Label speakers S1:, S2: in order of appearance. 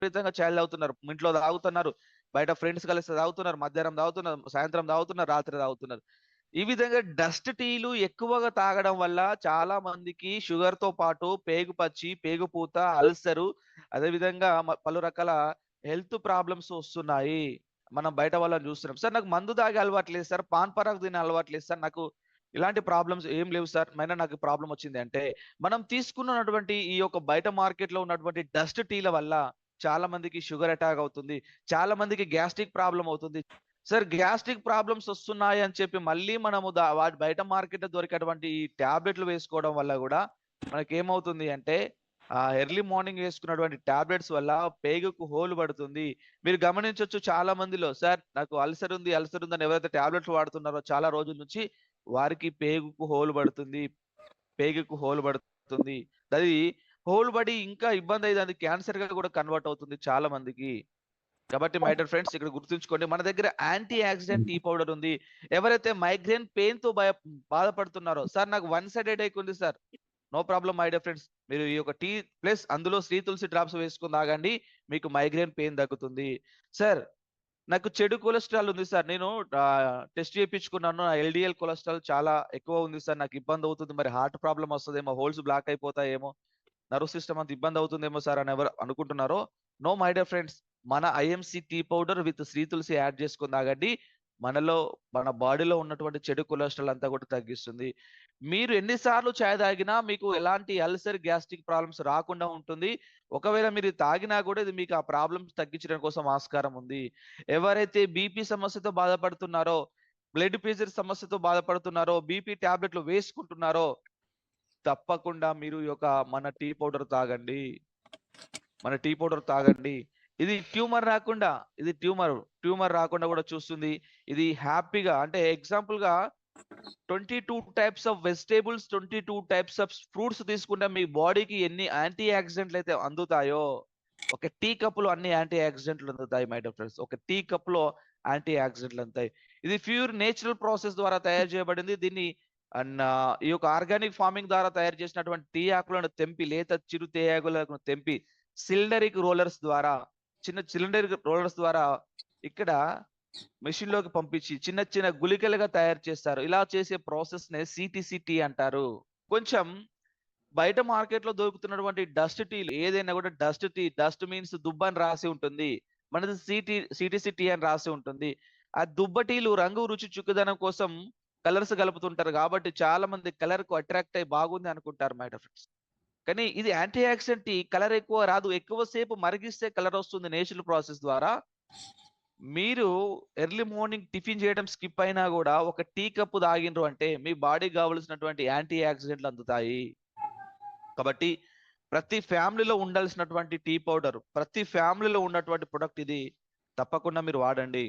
S1: విపరీతంగా చాయ్ తాగుతున్నారు. ఇంట్లో తాగుతున్నారు. బయట ఫ్రెండ్స్ కలిసి తాగుతున్నారు. మధ్యాహ్నం తాగుతున్నారు. సాయంత్రం తాగుతున్నారు. రాత్రి తాగుతున్నారు. ఈ విధంగా డస్ట్ టీలు ఎక్కువగా తాగడం వల్ల చాలా మందికి షుగర్‌తో పాటు పేగు పచ్చి, పేగుపూత, అల్సరు అదేవిధంగా పలు రకాల హెల్త్ ప్రాబ్లమ్స్ వస్తున్నాయి. మనం బయట వాళ్ళని చూస్తున్నాం. సార్ నాకు మందు తాగే అలవాటు లేదు సార్. పాన్ పరాగ్ తినే అలవాటు లేదు సార్. నాకు ఇలాంటి ప్రాబ్లమ్స్ ఏం లేవు సార్. అయినా నాకు ప్రాబ్లమ్ వచ్చింది అంటే, మనం తీసుకున్నటువంటి ఈ యొక్క బయట మార్కెట్‌లో ఉన్నటువంటి డస్ట్ టీల వల్ల చాలా మందికి షుగర్ అటాక్ అవుతుంది. చాలా మందికి గ్యాస్ట్రిక్ ప్రాబ్లమ్ అవుతుంది. సార్ గ్యాస్ట్రిక్ ప్రాబ్లమ్స్ వస్తున్నాయి అని చెప్పి మళ్ళీ మనము వాటి బయట మార్కెట్‌లో దొరికేటువంటి ఈ టాబ్లెట్‌లు వేసుకోవడం వల్ల గూడా మనకేమవుతుంది అంటే ఎర్లీ మార్నింగ్ వేసుకున్నటువంటి టాబ్లెట్స్ వల్ల పేగుకు హోల్ పడుతుంది. మీరు గమనించొచ్చు చాలా మందిలో సార్ నాకు అల్సర్ ఉంది, అల్సర్ ఉందని ఎవరైతే టాబ్లెట్స్ వాడుతున్నారో చాలా రోజుల నుంచి వారికి పేగుకు హోల్ పడుతుంది. పేగుకు హోల్ పడుతుంది. అది హోల్ పడి ఇంకా ఇబ్బందయ్యి అది క్యాన్సర్‌గా కూడా కన్వర్ట్ అవుతుంది చాలా మందికి. కాబట్టి మై డియర్ ఫ్రెండ్స్ ఇక్కడ గుర్తుంచుకోండి. మన దగ్గర యాంటీ ఆక్సిడెంట్ టీ పౌడర్ ఉంది. ఎవరైతే మైగ్రేన్ పెయిన్‌తో బాధపడుతున్నారో, సార్ నాకు వన్ సైడ్ హెడేక్ ఉంది sir. No problem my dear friends. మీరు ఈ యొక్క టీ ప్లస్ అందులో శ్రీ తులసి డ్రాప్స్ వేసుకొని తాగండి. మీకు మైగ్రేన్ పెయిన్ తగ్గుతుంది. సార్ నాకు చెడు కొలెస్ట్రాల్ ఉంది సార్. నేను టెస్ట్ చేపించుకున్నాను. నా ఎల్‌డీఎల్ కొలెస్ట్రాల్ చాలా ఎక్కువ ఉంది సార్. నాకు ఇబ్బంది అవుతుంది. మరి హార్ట్ ప్రాబ్లమ్ వస్తదేమో, హోల్స్ బ్లాక్ అయిపోతాయేమో, నర్వ్ సిస్టమ్ అంతా ఇబ్బంది అవుతుందేమో సార్ అని ఎవరు అనుకుంటున్నారో, నో మై డియర్ ఫ్రెండ్స్. మన IMC tea powder with Shri Tulsi add చేసుకొని తాగండి. మనలో మన బాడీలో ఉన్నటువంటి చెడు కొలెస్ట్రాల్ అంతా కూడా తగ్గిస్తుంది. మీరు ఎన్ని సార్లు చాయ్ తాగినా మీకు ఎలాంటి అల్సర్, గ్యాస్ట్రిక్ ప్రాబ్లమ్స్ రాకుండా ఉంటుంది. ఒకవేళ మీరు తాగినా కూడా ఇది మీకు ఆ ప్రాబ్లమ్స్ తగ్గించడం కోసం ఆస్కారం ఉంది. ఎవరైతే బీపీ సమస్యతో బాధపడుతున్నారో, బ్లడ్ ప్రెషర్ సమస్యతో బాధపడుతున్నారో, బీపీ టాబ్లెట్‌లు వేసుకుంటున్నారో తప్పకుండా మీరు ఈ యొక్క మన టీ పౌడర్ తాగండి. మన టీ పౌడర్ తాగండి. ఇది ట్యూమర్ రాకుండా కూడా చూస్తుంది. ఇది హ్యాపీగా అంటే ఎగ్జాంపుల్‌గా 22 types of vegetables, 22 types of fruits తీసుకుంటే మీ బాడీకి ఎన్ని యాంటీ ఆక్సిడెంట్‌లయితే అందుతాయో, ఒక టీ కప్‌లో అన్ని యాంటీ ఆక్సిడెంట్‌లు అందుతాయి మై డియర్ ఫ్రెండ్స్. ఒక టీ కప్‌లో యాంటీ ఆక్సిడెంట్‌లు అందుతాయి. ఇది ప్యూర్ నేచురల్ ప్రాసెస్ ద్వారా తయారు చేయబడింది. దీన్ని ఈ యొక్క ఆర్గానిక్ ఫార్మింగ్ ద్వారా తయారు చేసినటువంటి టీ ఆకులను తెంపి, లేత చిరు తేయాకులను తెంపి, సిలిండరిక్ రోలర్స్ ద్వారా చిన్న సిలిండరిక్ రోలర్స్ ద్వారా ఇక్కడ మెషిన్‌లోకి పంపించి చిన్న చిన్న గుళికలుగా తయారు చేస్తారు. ఇలా చేసే ప్రాసెస్‌నే సీటీసీ టీ అంటారు. కొంచెం బయట మార్కెట్‌లో దొరుకుతున్నటువంటి డస్ట్ టీలు ఏదైనా కూడా డస్ట్ టీ, డస్ట్ మీన్స్ దుబ్బ అని రాసి ఉంటుంది. మనది సీటీసీ టీ అని రాసి ఉంటుంది. ఆ దుబ్బ టీలు రంగు, రుచి, చుక్కదనం కోసం కలర్స్ కలుపుతుంటారు కాబట్టి చాలా మంది కలర్‌కు అట్రాక్ట్ అయ్యి బాగుంది అనుకుంటారు మై డియర్ ఫ్రెండ్స్. కానీ ఇది యాంటీ ఆక్సిడెంట్ టీ. కలర్ ఎక్కువ రాదు. ఎక్కువ సేపు మరిగిస్తే కలర్ వస్తుంది నేచురల్ ప్రాసెస్ ద్వారా. మీరు ఎర్లీ మార్నింగ్ టిఫిన్ చేయడం స్కిప్ అయినా గూడా ఒక టీ కప్పు తాగిండ్రు అంటే మీ బాడీకి కావాల్సినటువంటి యాంటీ ఆక్సిడెంట్‌లు అందుతాయి. కాబట్టి ప్రతి ఫ్యామిలీలో ఉండాల్సినటువంటి టీ పౌడర్, ప్రతి ఫ్యామిలీలో ఉన్నటువంటి ప్రొడక్ట్ ఇది. తప్పకుండా మీరు వాడండి.